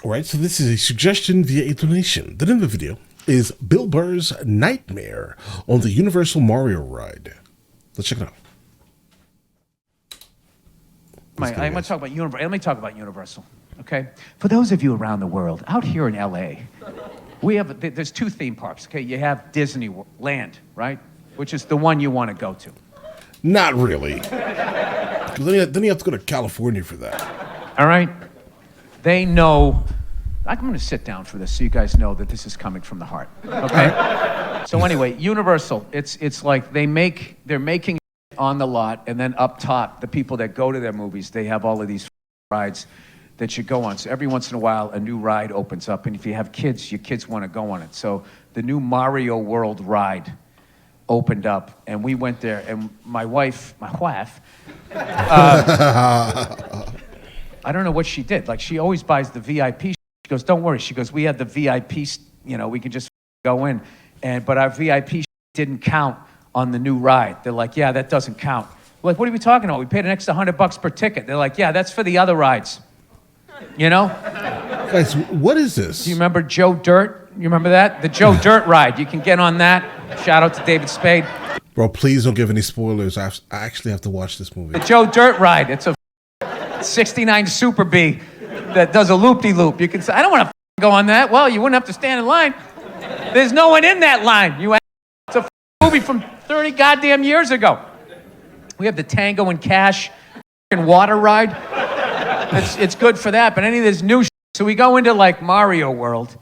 Alright, so this is a suggestion via a donation. The name of the video is Bill Burr's Nightmare on the Universal Mario ride. Let's check it out. I'm going to talk about Universal. Let me talk about Universal, okay? For those of you around the world, out here in LA, there's two theme parks, okay? You have Disneyland, right? Which is the one you want to go to. Not really. Then you have to go to California for that. All right? They know. I'm going to sit down for this so you guys know that this is coming from the heart, okay? So anyway, Universal, it's like they're making it on the lot, and then up top, the people that go to their movies, they have all of these rides that you go on. So every once in a while, a new ride opens up, and if you have kids, your kids want to go on it. So the new Mario World ride opened up, and we went there, and my wife, I don't know what she did. Like, she always buys the VIP. She goes, don't worry. She goes, we have the VIP, we can just go in. But our VIP didn't count on the new ride. They're like, yeah, that doesn't count. We're like, what are we talking about? We paid an extra $100 per ticket. They're like, yeah, that's for the other rides. You know? Guys, what is this? Do you remember Joe Dirt? You remember that? The Joe Dirt ride. You can get on that. Shout out to David Spade. Bro, please don't give any spoilers. I actually have to watch this movie. The Joe Dirt ride. It's a 69 Super B that does a loop-de-loop. You can say, I don't want to go on that. Well, you wouldn't have to stand in line. There's no one in that line. It's a movie from 30 goddamn years ago. We have the Tango and Cash water ride. It's good for that, but any of this new shit. So we go into like Mario World,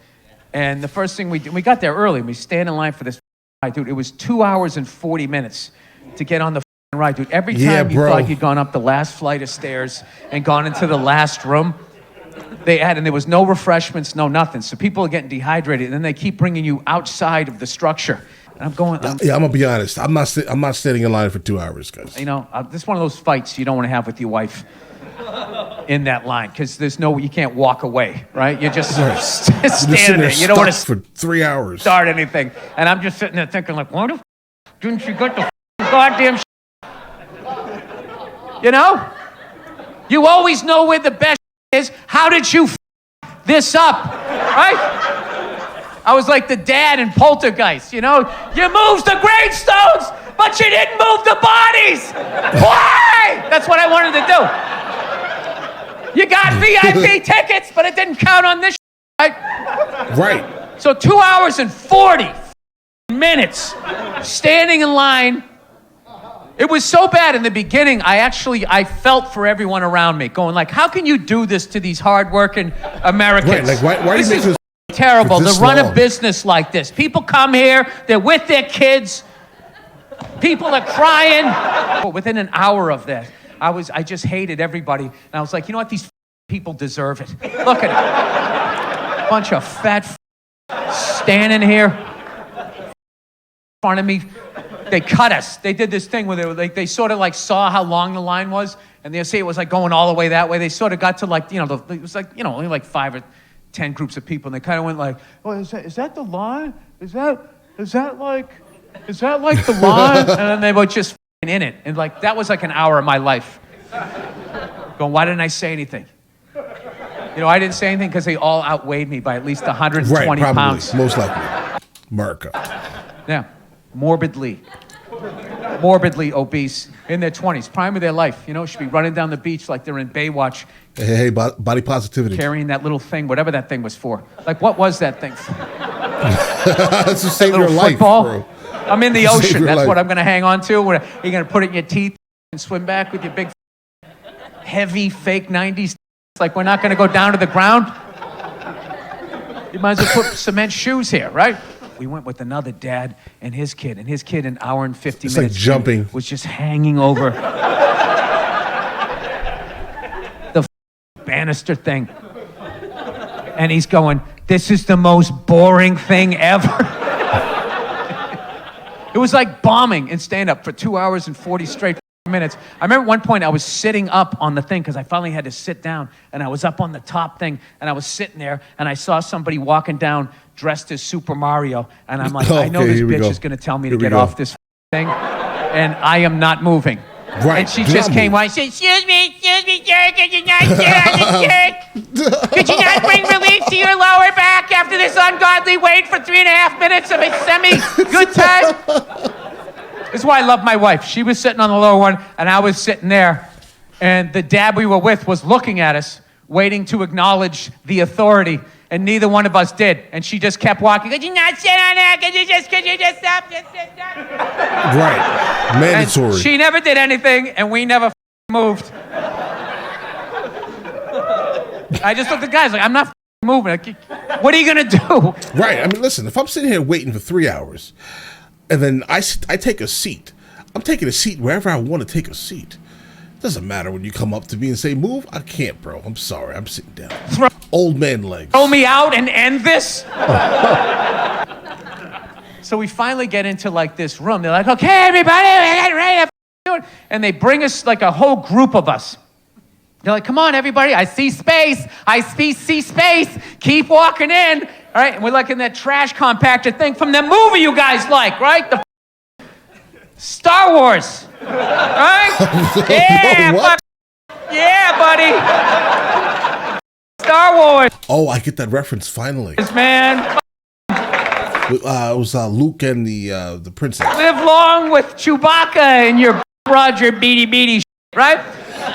and the first thing we do, we got there early, and we stand in line for this ride. Dude, it was 2 hours and 40 minutes to get on the ride, dude. Every time you thought you'd gone up the last flight of stairs and gone into the last room, and there was no refreshments, no nothing. So people are getting dehydrated, and then they keep bringing you outside of the structure. And I'm gonna be honest. I'm not standing in line for 2 hours, guys. You know, this is one of those fights you don't want to have with your wife in that line, because you can't walk away, right? You're just standing there. You don't want to for 3 hours start anything. And I'm just sitting there thinking, like, why the didn't you get the goddamn You know? You always know where the best is. How did you this up, right? I was like the dad in Poltergeist, you know? You moved the gravestones, but you didn't move the bodies. Why? That's what I wanted to do. You got VIP tickets, but it didn't count on this, right? Right. So 2 hours and 40 minutes standing in line. It was so bad in the beginning, I felt for everyone around me, going like, how can you do this to these hardworking Americans? Right, like why do you make this terrible to run a business like this? People come here, they're with their kids, people are crying. But within an hour of that, I just hated everybody. And I was like, you know what? These people deserve it. Look at it. Bunch of fat standing here in front of me. They cut us. They did this thing where they sort of like saw how long the line was, and they'll say it was like going all the way that way. They sort of got to like, it was like, only like 5 or 10 groups of people, and they kind of went like, oh, is that the line? Is that like the line? And then they were just in it. And like, that was like an hour of my life. Going, why didn't I say anything? I didn't say anything because they all outweighed me by at least 120 pounds. Most likely. America. Yeah. Morbidly obese in their 20s, prime of their life. Should be running down the beach like they're in Baywatch. Hey, body positivity. Carrying that little thing, whatever that thing was for. Like, what was that thing for? That's to save your life, bro. I'm in the ocean. That's what I'm going to hang on to. You're going to put it in your teeth and swim back with your big, heavy, fake 90s. It's like, we're not going to go down to the ground. You might as well put cement shoes here, right? We went with another dad and his kid an hour and 50 minutes. Like jumping. Was just hanging over the banister thing. And he's going, this is the most boring thing ever. It was like bombing in stand-up for 2 hours and 40 straight minutes. I remember at one point I was sitting up on the thing because I finally had to sit down, and I was up on the top thing, and I was sitting there, and I saw somebody walking down dressed as Super Mario, and I'm like, I know this bitch is going to tell me to get off this thing, and I am not moving. Right. And she just came by and said, excuse me, sir, could you not bring relief to your lower back after this ungodly wait for 3.5 minutes of a semi-good time? This is why I love my wife. She was sitting on the lower one, and I was sitting there. And the dad we were with was looking at us, waiting to acknowledge the authority. And neither one of us did. And she just kept walking. Could you not sit on that? Could you just stop? Just sit down. Right. Mandatory. And she never did anything, and we never moved. I just looked at the guys like, I'm not moving. Like, what are you going to do? Right. I mean, listen, if I'm sitting here waiting for 3 hours, and then I take a seat, I'm taking a seat wherever I want to take a seat. Doesn't matter when you come up to me and say, move. I can't, bro. I'm sorry. I'm sitting down. Old man legs. Throw me out and end this? So we finally get into like this room. They're like, okay, everybody, get ready to and they bring us like a whole group of us. They're like, come on, everybody. I see space. I see space. Keep walking in. All right. And we're like in that trash compactor thing from the movie you guys like, right? The Star Wars. Right? Yeah, what? Yeah, buddy. Star Wars. Oh, I get that reference finally. Man. It was Luke and the princess. Live long with Chewbacca and your Roger beady right?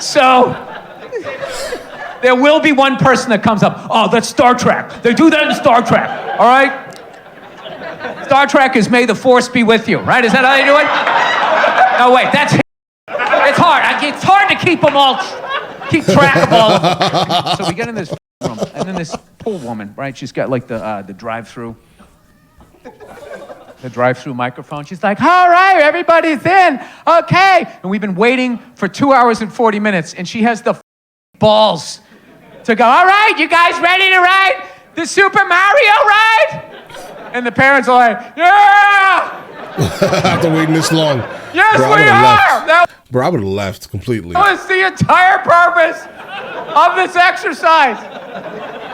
So there will be one person that comes up. Oh, that's Star Trek. They do that in Star Trek. All right? Star Trek is may the force be with you, right? Is that how they do it? No, wait, that's it's hard. It's hard to keep them all, keep track of all of them. So we get in this room, and then this pool woman, right? She's got like the drive-through. The drive-through microphone. She's like, all right, everybody's in. Okay. And we've been waiting for 2 hours and 40 minutes, and she has the balls to go, all right, you guys ready to ride the Super Mario ride? And the parents are like, yeah! After waiting this long. Yes, bro, we are! Bro, I would have left completely. That was the entire purpose of this exercise.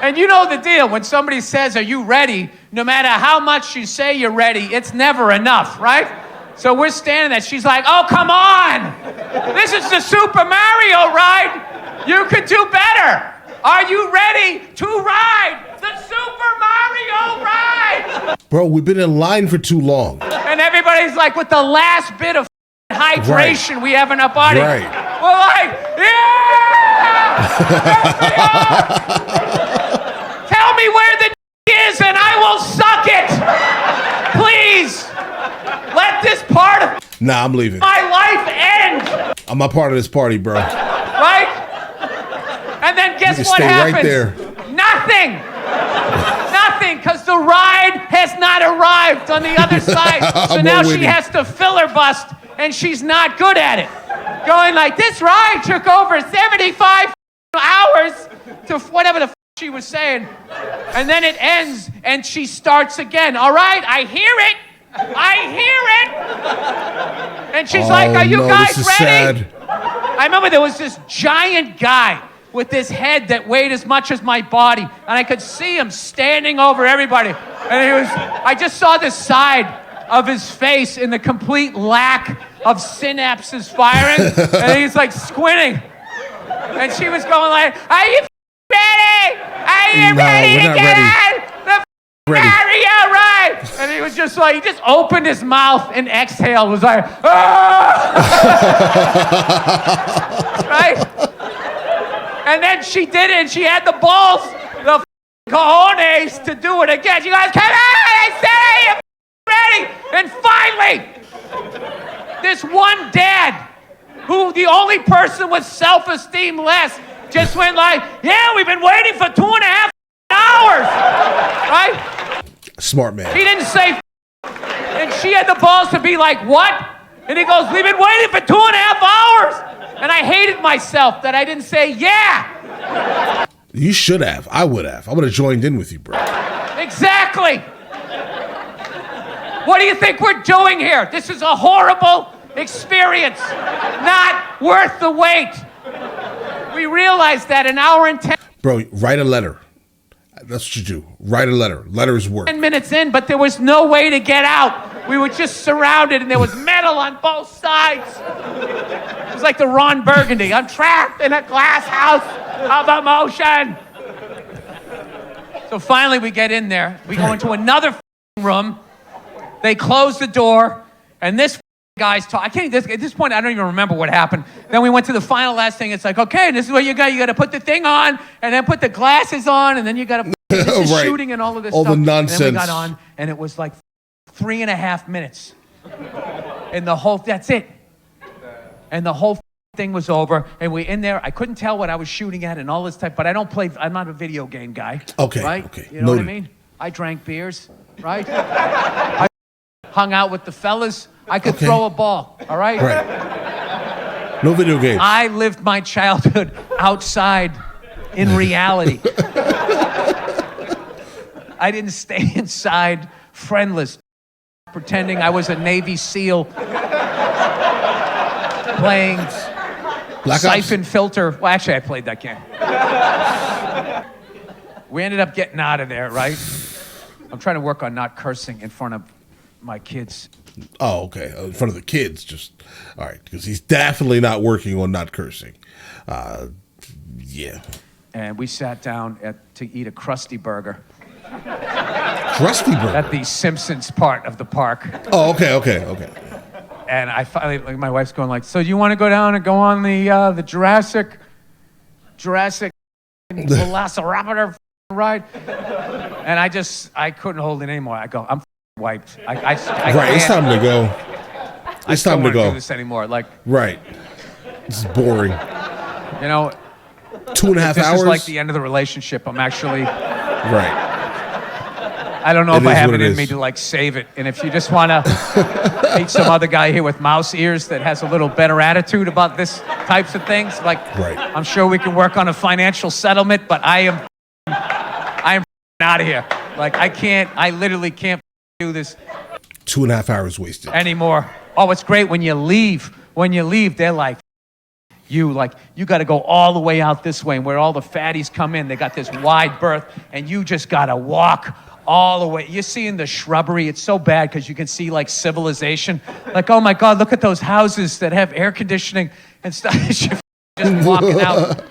And you know the deal. When somebody says, are you ready? No matter how much you say you're ready, it's never enough, right? So we're standing there. She's like, oh, come on. This is the Super Mario ride. You could do better. Are you ready to ride the Super Mario ride? Bro, we've been in line for too long. And everybody's like, with the last bit of hydration we have in our body. Right. We're like, yeah! Yes, we are! Tell me where the is and I will suck it! Please! Let this part of Nah, I'm leaving. My life end! I'm not part of this party, bro. Right? And then guess what stay happens? Right there. Nothing! Nothing, because the ride has not arrived on the other side. So now she has to filibuster, and she's not good at it. Going like, this ride took over 75 hours to whatever the she was saying. And then it ends, and she starts again. All right, I hear it. And she's like, are you guys ready? Sad. I remember there was this giant guy with this head that weighed as much as my body, and I could see him standing over everybody. And I just saw the side of his face in the complete lack of synapses firing, and he's like squinting. And she was going like, are you ready? Are you ready to get on the Mario ride? And he was just like, he just opened his mouth and exhaled, was like, ah! Right? And then she did it, and she had the balls, the cojones to do it again. She goes, come on, I said, are you ready? And finally, this one dad, who the only person with self-esteem less, just went like, yeah, we've been waiting for 2.5 hours, right? Smart man. He didn't say, and she had the balls to be like, what? And he goes, we've been waiting for 2.5 hours. And I hated myself that I didn't say, yeah. You should have. I would have. I would have joined in with you, bro. Exactly. What do you think we're doing here? This is a horrible experience. Not worth the wait. We realized that an hour and 10. Bro, write a letter. That's what you do. Write a letter. Letters work. 10 minutes in, but there was no way to get out. We were just surrounded, and there was metal on both sides. It was like the Ron Burgundy. I'm trapped in a glass house of emotion. So So finally we get in there. We go into another room. They close the door, and this guy's talking. I can't. At this point, I don't even remember what happened. Then we went to the final last thing. It's like, okay, this is what you got. You got to put the thing on, and then put the glasses on, and then you got to. This is Right. shooting and all of this all stuff. the nonsense. And then we got on, and it was like 3.5 minutes, and the whole. That's it. And the whole thing was over, and we in there. I couldn't tell what I was shooting at and all this type. But I don't play. I'm not a video game guy. Okay. Right. Okay. You know what I Noted. mean? I drank beers. Right. I hung out with the fellas. I could throw a ball. All right. Right. No video games. I lived my childhood outside in reality. I didn't stay inside friendless, pretending I was a Navy SEAL playing Black Siphon Filter. Well, actually, I played that game. We ended up getting out of there, right? I'm trying to work on not cursing in front of my kids. Oh, okay. In front of the kids, just all right, because he's definitely not working on not cursing. Yeah. And we sat down to eat a Krusty Burger Krusty Burger. at the Simpsons part of the park. Oh, okay. And I finally, like, my wife's going like, so you want to go down and go on the Jurassic Velociraptor ride? And I couldn't hold it anymore. I go, I'm wiped. I Right, can't. it's time to go. It's I time to don't want to go. do this anymore. Like, Right. This is boring. you know, 2.5 this hours. is like the end of the relationship. I'm actually, Right. I don't know It if I is have what it it in is. me to like save it. And if you just want to meet some other guy here with mouse ears that has a little better attitude about this types of things, like, Right. I'm sure we can work on a financial settlement, but I am out of here. Like, I literally can't do this 2.5 hours wasted. anymore. Oh, it's great when you leave. When you leave, they're like, you got to go all the way out this way, and where all the fatties come in, they got this wide berth, and you just got to walk all the way. You're seeing the shrubbery. It's so bad because you can see like civilization. Like, oh my God, look at those houses that have air conditioning and stuff. You're just walking out.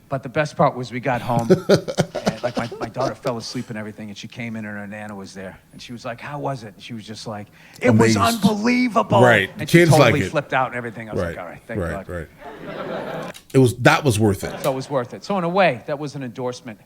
But the best part was we got home, and like my daughter fell asleep and everything, and she came in and her Nana was there, and she was like, "How was it?" And she was just like, "It was Amazed. unbelievable." Right. And she Kids totally like it. flipped out and everything. I was like, "All right, thank God." Right. That was worth it. So it was worth it. So in a way, that was an endorsement.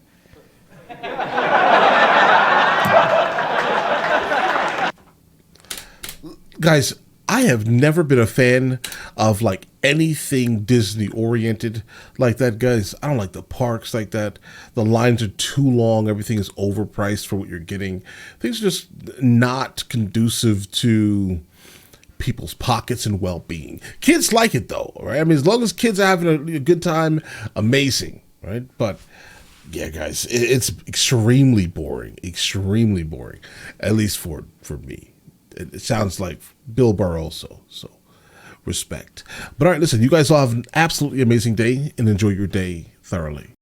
Guys, I have never been a fan of like anything Disney oriented like that, guys. I don't like the parks like that. The lines are too long. Everything is overpriced for what you're getting. Things are just not conducive to people's pockets and well-being. Kids like it though, right? I mean, as long as kids are having a good time, amazing, right? But yeah, guys, it's extremely boring, at least for me. It sounds like Bill Burr also, so respect. But all right, listen, you guys all have an absolutely amazing day and enjoy your day thoroughly.